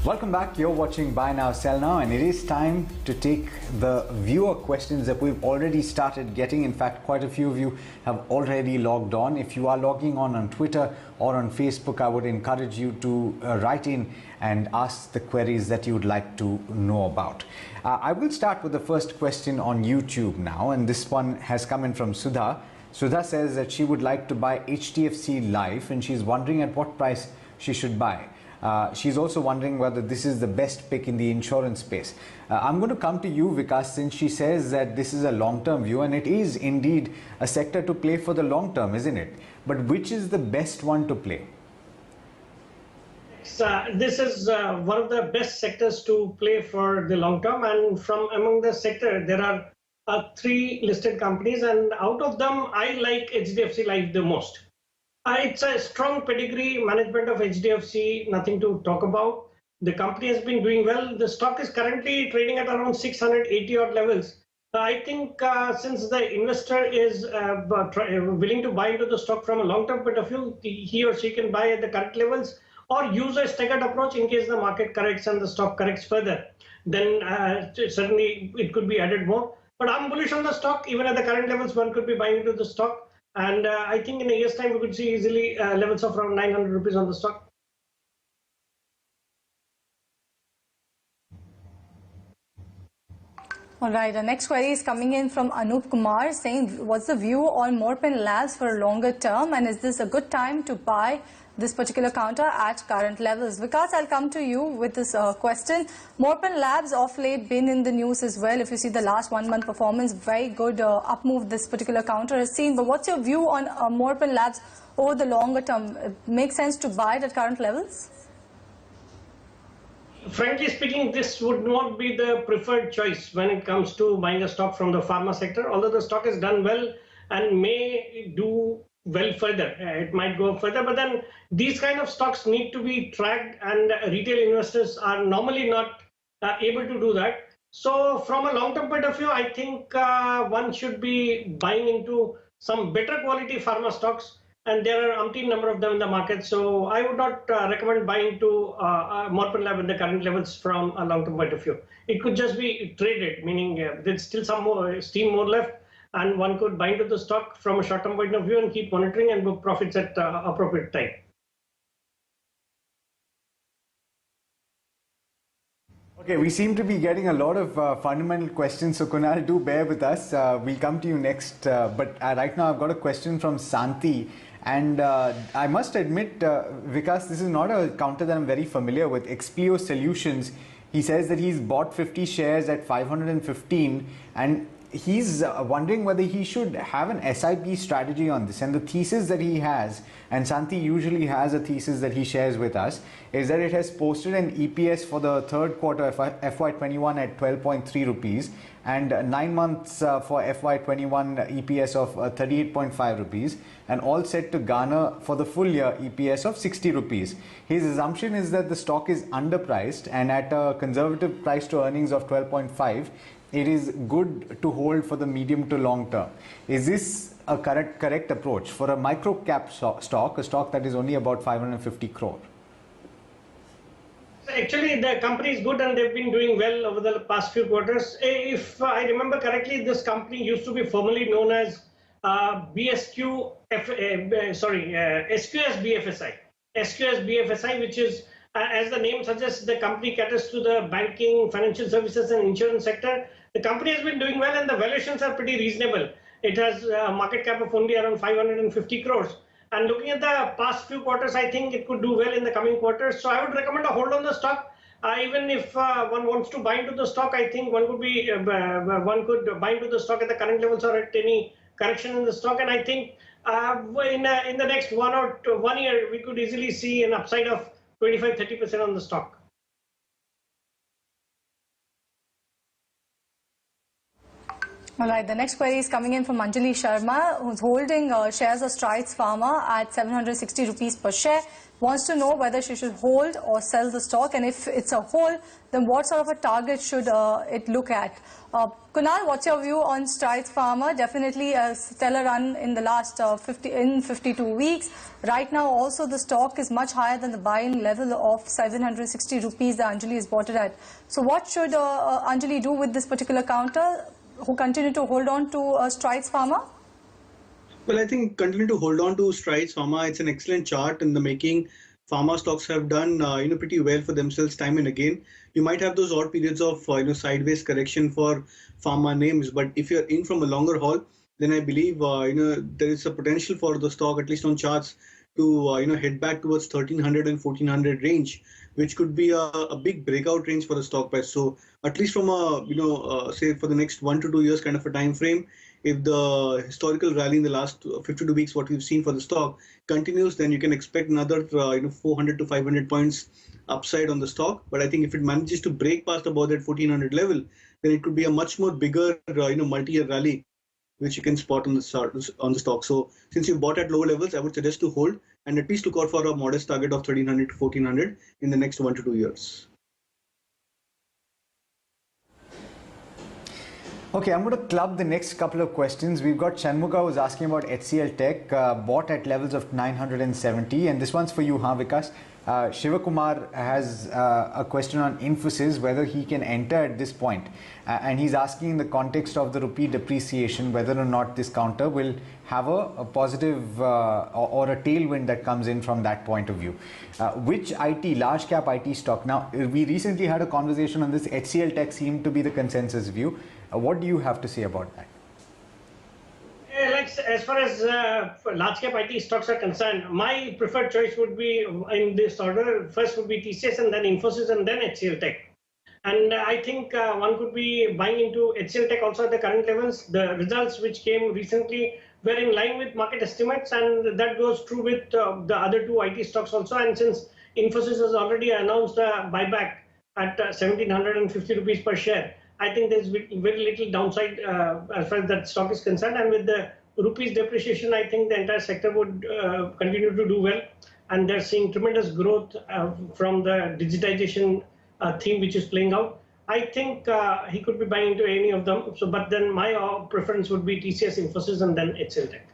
Welcome back. You're watching Buy Now, Sell Now, and it is time to take the viewer questions that we've already started getting. In fact, quite a few of you have already logged on. If you are logging on Twitter or on Facebook, I would encourage you to write in and ask the queries that you would like to know about. I will start with the first question on YouTube now, and this one has come in from Sudha. Sudha says that she would like to buy HDFC Life, and she's wondering at what price she should buy. She's also wondering whether this is the best pick in the insurance space. I'm going to come to you, Vikas, since she says that this is a long-term view, and it is indeed a sector to play for the long term, isn't it? But which is the best one to play? This is one of the best sectors to play for the long term, and from among the sector there are 3 listed companies, and out of them I like HDFC Life the most. It's a strong pedigree, management of HDFC, nothing to talk about. The company has been doing well. The stock is currently trading at around 680 odd levels. I think since the investor is willing to buy into the stock from a long-term point of view, he or she can buy at the current levels or use a staggered approach in case the market corrects and the stock corrects further. Then certainly it could be added more. But I'm bullish on the stock. Even at the current levels, one could be buying into the stock. And I think in a year's time, we could see easily levels of around 900 rupees on the stock. All right, the next query is coming in from Anup Kumar saying, what's the view on Morpin Labs for a longer term, and is this a good time to buy this particular counter at current levels? Vikas, I'll come to you with this question. Morpin Labs of late been in the news as well. If you see the last 1 month performance, very good up move this particular counter has seen. But what's your view on Morpin Labs over the longer term? Makes sense to buy it at current levels? Frankly speaking, this would not be the preferred choice when it comes to buying a stock from the pharma sector, although the stock has done well and may do well further. It might go further, but then these kind of stocks need to be tracked, and retail investors are normally not able to do that. So from a long-term point of view, I think one should be buying into some better quality pharma stocks, and there are umpteen number of them in the market. So I would not recommend buying into Morpin Lab at the current levels from a long-term point of view. It could just be traded, meaning there's still some more steam more left, and one could buy into the stock from a short-term point of view and keep monitoring and book profits at appropriate time. Okay, we seem to be getting a lot of fundamental questions, so Kunal, do bear with us. We'll come to you next, but right now I've got a question from Santi. And I must admit, Vikas, this is not a counter that I'm very familiar with. Explio Solutions, he says that he's bought 50 shares at 515, and he's wondering whether he should have an SIP strategy on this. And the thesis that he has, and Santi usually has a thesis that he shares with us, is that it has posted an EPS for the third quarter FY21 at 12.3 rupees and 9 months for FY21 EPS of 38.5 rupees, and all set to garner for the full year EPS of 60 rupees. His assumption is that the stock is underpriced, and at a conservative price to earnings of 12.5, it is good to hold for the medium to long term. Is this a correct approach for a micro cap stock, a stock that is only about 550 crore? Actually, the company is good and they've been doing well over the past few quarters. If I remember correctly, this company used to be formerly known as SQS BFSI. SQS BFSI, which is, as the name suggests, the company caters to the banking, financial services and insurance sector. The company has been doing well and the valuations are pretty reasonable. It has a market cap of only around 550 crores. And looking at the past few quarters, I think it could do well in the coming quarters. So I would recommend a hold on the stock. Even if one wants to buy into the stock, I think one could buy into the stock at the current levels or at any correction in the stock. And I think in the next 1 year, we could easily see an upside of 25-30% on the stock. All right, the next query is coming in from Anjali Sharma, who's holding shares of Strides Pharma at 760 rupees per share. Wants to know whether she should hold or sell the stock, and if it's a hold, then what sort of a target should it look at? Kunal, what's your view on Strides Pharma? Definitely a stellar run in the last 52 weeks. Right now, also the stock is much higher than the buy-in level of 760 rupees that Anjali has bought it at. So, what should Anjali do with this particular counter? Who continue to hold on to Strides Pharma? Well, I think continue to hold on to Strides Pharma. It's an excellent chart in the making. Pharma stocks have done pretty well for themselves time and again. You might have those odd periods of sideways correction for pharma names, but if you're in from a longer haul, then I believe there is a potential for the stock, at least on charts, to head back towards 1300 and 1400 range, which could be a big breakout range for the stock price. So at least from a say for the next 1 to 2 years kind of a time frame, if the historical rally in the last 52 weeks, what we've seen for the stock continues, then you can expect another 400 to 500 points upside on the stock. But I think if it manages to break past about that 1400 level, then it could be a much more bigger multi-year rally, which you can spot on the stock. So since you bought at lower levels, I would suggest to hold and at least look out for a modest target of 1300 to 1400 in the next 1 to 2 years. Okay, I'm going to club the next couple of questions. We've got Shanmuga who's asking about HCL Tech, bought at levels of 970, and this one's for you, Vikas. Shivakumar has a question on Infosys, whether he can enter at this point. And he's asking in the context of the rupee depreciation, whether or not this counter will have a positive or a tailwind that comes in from that point of view. Which large cap IT stock? Now, we recently had a conversation on this. HCL Tech seemed to be the consensus view. What do you have to say about that? As far as large cap IT stocks are concerned, my preferred choice would be in this order. First would be TCS, and then Infosys, and then HCL Tech. And I think one could be buying into HCL Tech also at the current levels. The results which came recently were in line with market estimates, and that goes true with the other two IT stocks also. And since Infosys has already announced a buyback at 1750 rupees per share, I think there's very little downside as far as that stock is concerned. And with the rupees depreciation, I think the entire sector would continue to do well. And they're seeing tremendous growth from the digitization theme which is playing out. I think he could be buying into any of them. So, but then my preference would be TCS, Infosys, and then HCL Tech.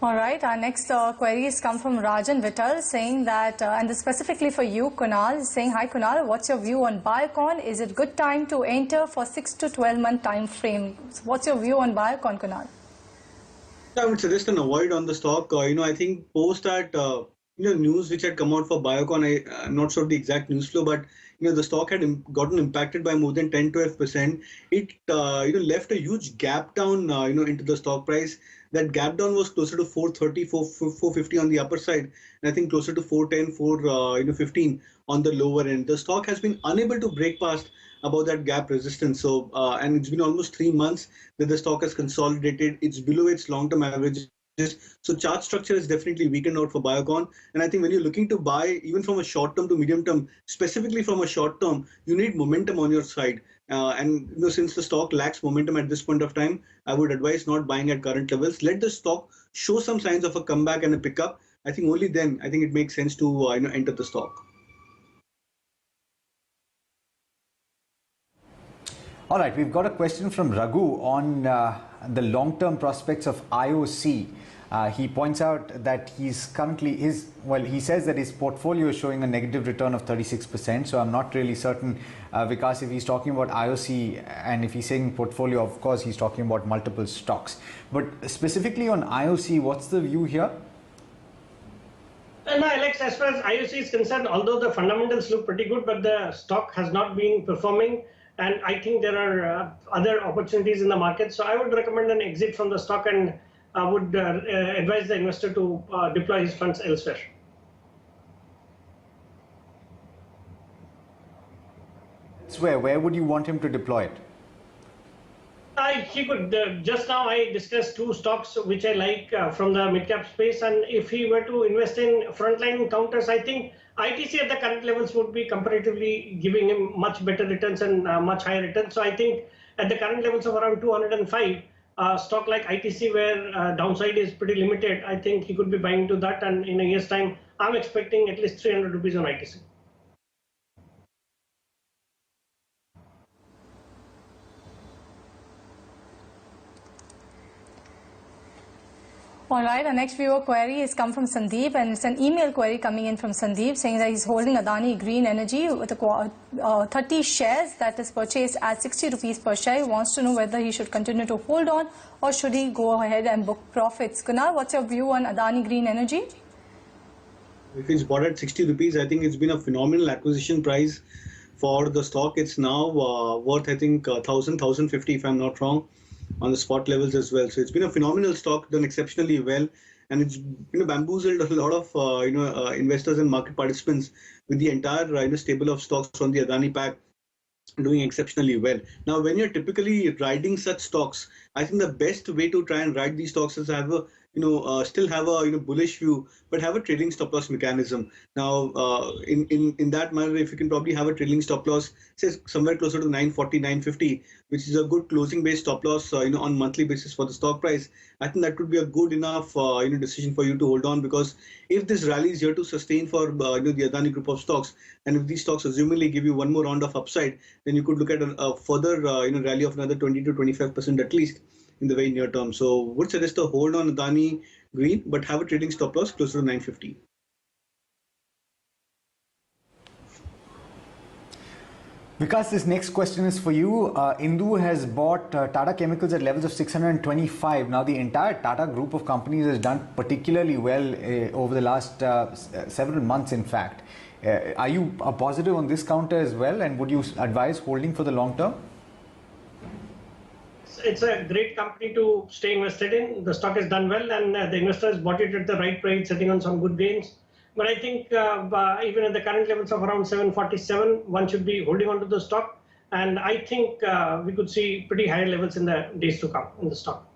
All right, our next queries come from Rajan Vittal saying that, and this specifically for you, Kunal, saying, hi Kunal, what's your view on Biocon? Is it good time to enter for 6 to 12 month time frame? So what's your view on Biocon, Kunal? I would suggest an avoid on the stock. I think post that news which had come out for Biocon, I'm not sure of the exact news flow, but the stock had gotten impacted by more than 10-12%. It left a huge gap down into the stock price. That gap down was closer to 430, 450 on the upper side, and I think closer to 410, 415 on the lower end. The stock has been unable to break past above that gap resistance. So, and it's been almost 3 months that the stock has consolidated. It's below its long-term averages. So chart structure is definitely weakened out for Biocon. And I think when you're looking to buy, even from a short term to medium term, specifically from a short term, you need momentum on your side. And since the stock lacks momentum at this point of time, I would advise not buying at current levels. Let the stock show some signs of a comeback and a pickup. I think only then I think it makes sense to enter the stock. All right, we've got a question from Raghu on the long-term prospects of IOC. He points out that he's currently, he says that his portfolio is showing a negative return of 36%. So I'm not really certain, Vikas, if he's talking about IOC, and if he's saying portfolio, of course, he's talking about multiple stocks. But specifically on IOC, what's the view here? No, Alex, as far as IOC is concerned, although the fundamentals look pretty good, but the stock has not been performing. And I think there are other opportunities in the market. So I would recommend an exit from the stock, and I would advise the investor to deploy his funds elsewhere. Where would you want him to deploy it? He could. Just now I discussed two stocks which I like from the mid-cap space, and if he were to invest in frontline counters, I think ITC at the current levels would be comparatively giving him much better returns and much higher returns. So I think at the current levels of around 205, stock like ITC where downside is pretty limited, I think he could be buying into that, and in a year's time, I'm expecting at least 300 rupees on ITC. All right, our next viewer query has come from Sandeep, and it's an email query coming in from Sandeep saying that he's holding Adani Green Energy with 30 shares that is purchased at 60 rupees per share. He wants to know whether he should continue to hold on or should he go ahead and book profits. Kunal, what's your view on Adani Green Energy? If it's bought at 60 rupees, I think it's been a phenomenal acquisition price for the stock. It's now worth, I think, 1,050 if I'm not wrong, on the spot levels as well. So it's been a phenomenal stock, done exceptionally well, and it's bamboozled a lot of investors and market participants with the entire stable of stocks from the Adani pack doing exceptionally well. Now, when you're typically riding such stocks, I think the best way to try and ride these stocks is have a still have a bullish view, but have a trailing stop loss mechanism. Now, in that manner, if you can probably have a trailing stop loss, say somewhere closer to 940, 950, which is a good closing based stop loss, on monthly basis for the stock price, I think that could be a good enough decision for you to hold on, because if this rally is here to sustain for the Adani group of stocks, and if these stocks assumingly give you one more round of upside, then you could look at a further rally of another 20 to 25% at least in the very near term. So would suggest a hold on Adani Green, but have a trading stop loss closer to 950. Vikas, this next question is for you. Indu has bought Tata Chemicals at levels of 625. Now, the entire Tata group of companies has done particularly well over the last several months, in fact. Are you positive on this counter as well, and would you advise holding for the long term? It's a great company to stay invested in. The stock has done well, and the investors bought it at the right price, sitting on some good gains. But I think even at the current levels of around 747, one should be holding on to the stock. And I think we could see pretty higher levels in the days to come in the stock.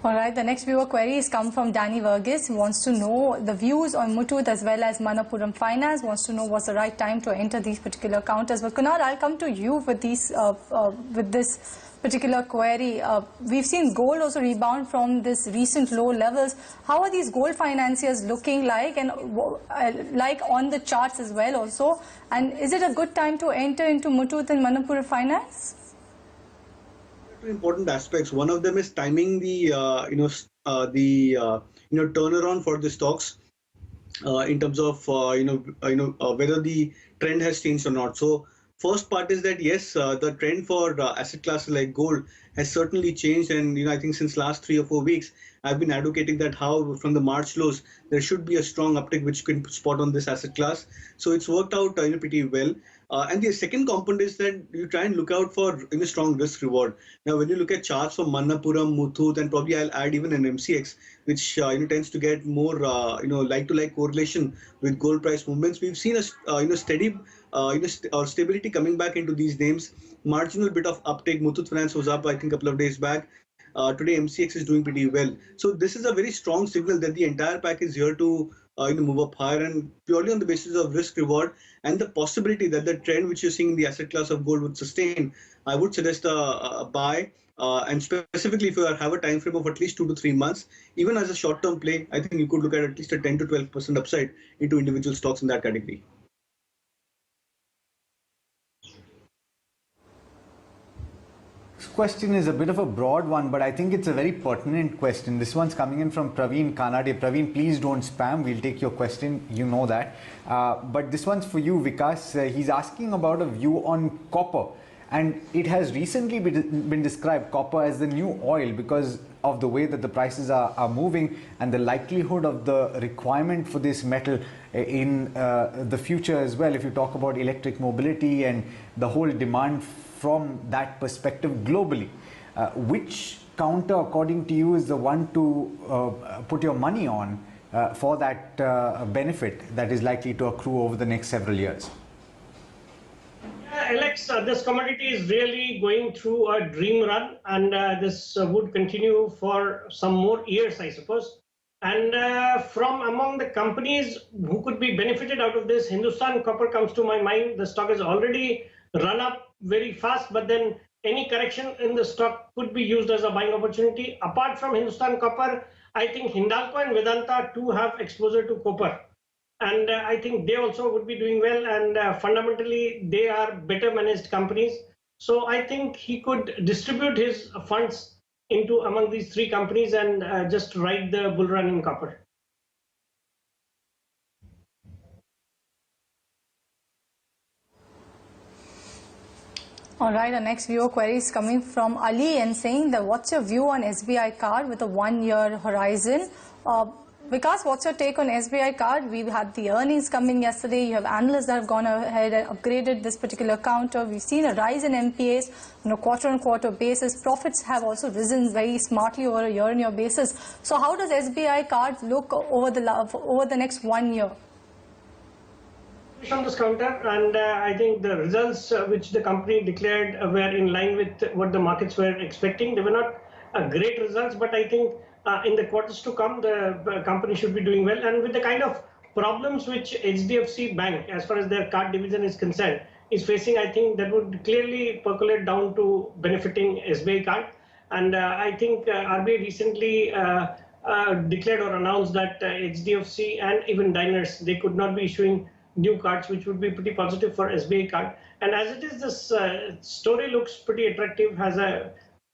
All right, the next viewer query has come from Danny Verghese, who wants to know the views on Muthoot as well as Manappuram Finance, wants to know what's the right time to enter these particular counters. But Kunal, I'll come to you with this particular query. We've seen gold also rebound from this recent low levels. How are these gold financiers looking like, and like on the charts as well also? And is it a good time to enter into Muthoot and Manappuram Finance? Two important aspects. One of them is timing the turnaround for the stocks in terms of whether the trend has changed or not. So first part is that yes, the trend for asset classes like gold has certainly changed, and I think since last 3 or 4 weeks I've been advocating that how from the March lows there should be a strong uptick which you can spot on this asset class. So it's worked out pretty well. And the second component is that you try and look out for strong risk reward. Now, when you look at charts for Manappuram, Muthoot, and probably I'll add even an MCX, which tends to get more like-to-like correlation with gold price movements. We've seen a steady stability coming back into these names. Marginal bit of uptake. Muthoot Finance was up, I think, a couple of days back. Today, MCX is doing pretty well. So this is a very strong signal that the entire pack is here to move up higher, and purely on the basis of risk reward and the possibility that the trend which you're seeing in the asset class of gold would sustain. I would suggest a buy, and specifically if you have a time frame of at least 2 to 3 months, even as a short-term play, I think you could look at least a 10 to 12% upside into individual stocks in that category. Question is a bit of a broad one, but I think it's a very pertinent question. This one's coming in from Praveen Kanade. Praveen, please don't spam. We'll take your question. You know that. But this one's for you, Vikas. He's asking about a view on copper. And it has recently been described, copper, as the new oil because of the way that the prices are moving and the likelihood of the requirement for this metal in the future as well. If you talk about electric mobility and the whole demand from that perspective globally, which counter, according to you, is the one to put your money on for that benefit that is likely to accrue over the next several years? Alex, this commodity is really going through a dream run, and this would continue for some more years, I suppose. And from among the companies who could be benefited out of this, Hindustan Copper comes to my mind. The stock has already run up very fast, but then any correction in the stock could be used as a buying opportunity. Apart from Hindustan Copper, I think Hindalco and Vedanta too have exposure to copper. And I think they also would be doing well, and fundamentally they are better managed companies. So I think he could distribute his funds into among these three companies and just ride the bull run in copper. All right, our next viewer query is coming from Ali and saying that what's your view on SBI card with a 1-year horizon? Vikas, what's your take on SBI card? We've had the earnings coming yesterday. You have analysts that have gone ahead and upgraded this particular counter. We've seen a rise in NPAs on a quarter-on-quarter basis. Profits have also risen very smartly over a year-on-year basis. So how does SBI card look over the next 1 year? On this counter, and I think the results which the company declared were in line with what the markets were expecting. They were not great results, but I think in the quarters to come, the company should be doing well. And with the kind of problems which HDFC Bank, as far as their card division is concerned, is facing, I think that would clearly percolate down to benefiting SBI card. And I think RBI recently declared or announced that HDFC and even diners, they could not be issuing new cards, which would be pretty positive for SBI card. And as it is, this story looks pretty attractive, has a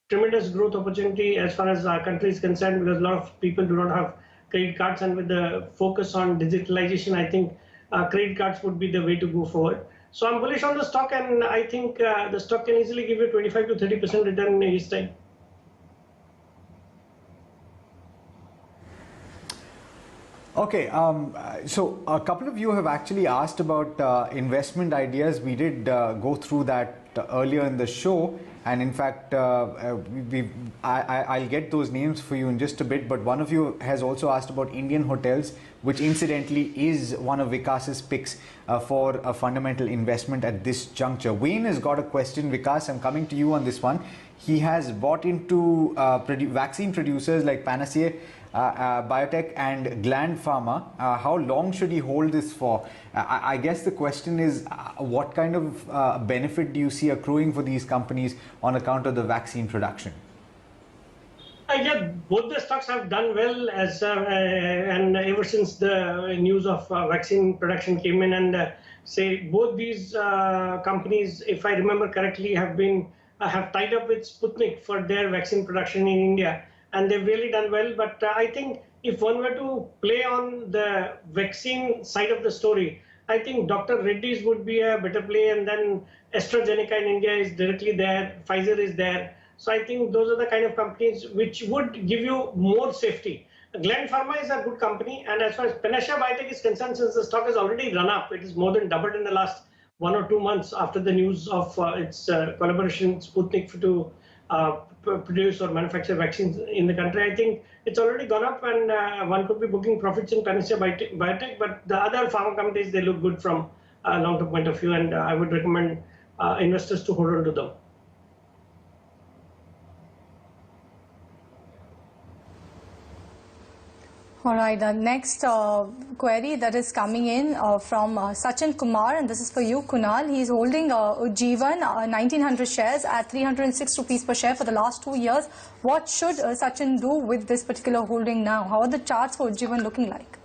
tremendous growth opportunity as far as our country is concerned, because a lot of people do not have credit cards, and with the focus on digitalization, I think credit cards would be the way to go forward. So I'm bullish on the stock, and I think the stock can easily give you 25 to 30% return in a year's time. Okay, so a couple of you have actually asked about investment ideas. We did go through that earlier in the show, and in fact, I'll get those names for you in just a bit, but one of you has also asked about Indian Hotels, which incidentally is one of Vikas's picks for a fundamental investment at this juncture. Wayne has got a question. Vikas, I'm coming to you on this one. He has bought into vaccine producers like Panacea Biotech and Gland Pharma. How long should he hold this for? I guess the question is, what kind of benefit do you see accruing for these companies on account of the vaccine production? Yeah, both the stocks have done well and ever since the news of vaccine production came in, and say both these companies, if I remember correctly, have tied up with Sputnik for their vaccine production in India, and they've really done well. But I think if one were to play on the vaccine side of the story, I think Dr. Reddy's would be a better play, and then AstraZeneca in India is directly there, Pfizer is there. So I think those are the kind of companies which would give you more safety. Gland Pharma is a good company, and as far as Panacea Biotech is concerned, since the stock has already run up, it is more than doubled in the last 1 or 2 months after the news of its collaboration with Sputnik to produce or manufacture vaccines in the country. I think it's already gone up, and one could be booking profits in Panacea Biotech, but the other pharma companies, they look good from a long-term point of view, and I would recommend investors to hold on to them. All right, the next query that is coming in from Sachin Kumar, and this is for you, Kunal. He's holding Ujjivan 1900 shares at 306 rupees per share for the last 2 years. What should Sachin do with this particular holding now? How are the charts for Ujjivan looking like?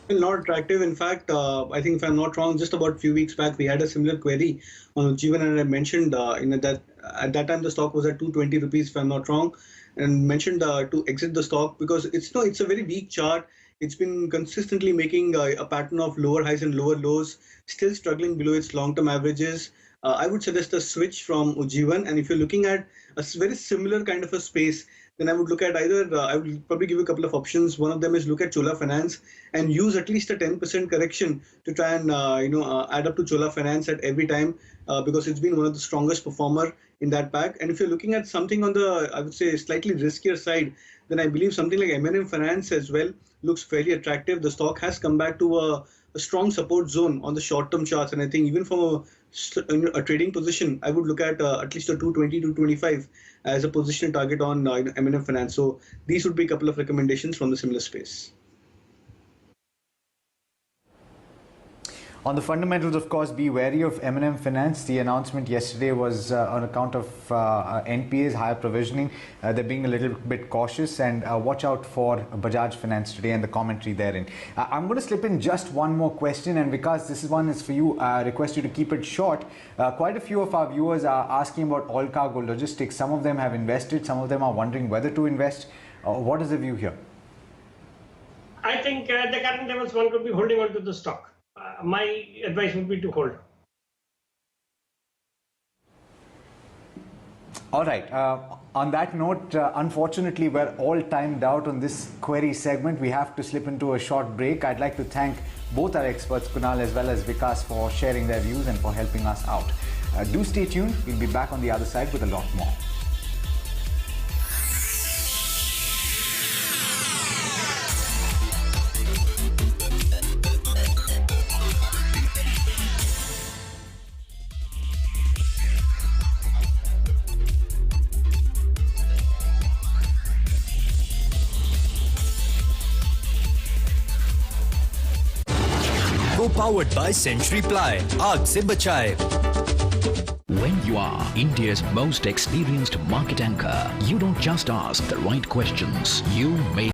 Not attractive. In fact, I think if I'm not wrong, just about a few weeks back, we had a similar query on Ujjivan, and I mentioned that at that time the stock was at 220 rupees, if I'm not wrong, and mentioned to exit the stock because it's a very weak chart. It's been consistently making a pattern of lower highs and lower lows, still struggling below its long-term averages. I would suggest a switch from Ujjivan, and if you're looking at a very similar kind of a space, then I would look at either, I would probably give you a couple of options. One of them is look at Chola Finance and use at least a 10% correction to try and add up to Chola Finance at every time because it's been one of the strongest performer in that pack. And if you're looking at something on the, I would say, slightly riskier side, then I believe something like M&M Finance as well looks fairly attractive. The stock has come back to a strong support zone on the short-term charts, and I think even from a trading position, I would look at least a 220 to 225 as a position target on M&M Finance. So these would be a couple of recommendations from the similar space. On the fundamentals, of course, be wary of M&M Finance. The announcement yesterday was on account of NPAs, higher provisioning. They're being a little bit cautious, and watch out for Bajaj Finance today and the commentary therein. I'm going to slip in just one more question, and because this one is for you, I request you to keep it short. Quite a few of our viewers are asking about All Cargo Logistics. Some of them have invested, some of them are wondering whether to invest. What is the view here? I think at the current levels, one could be holding on to the stock. My advice would be to hold. All right. On that note, unfortunately, we're all timed out on this query segment. We have to slip into a short break. I'd like to thank both our experts, Kunal as well as Vikas, for sharing their views and for helping us out. Do stay tuned. We'll be back on the other side with a lot more. Powered by Century Ply. Aag se bachaye. When you are India's most experienced market anchor, you don't just ask the right questions. You make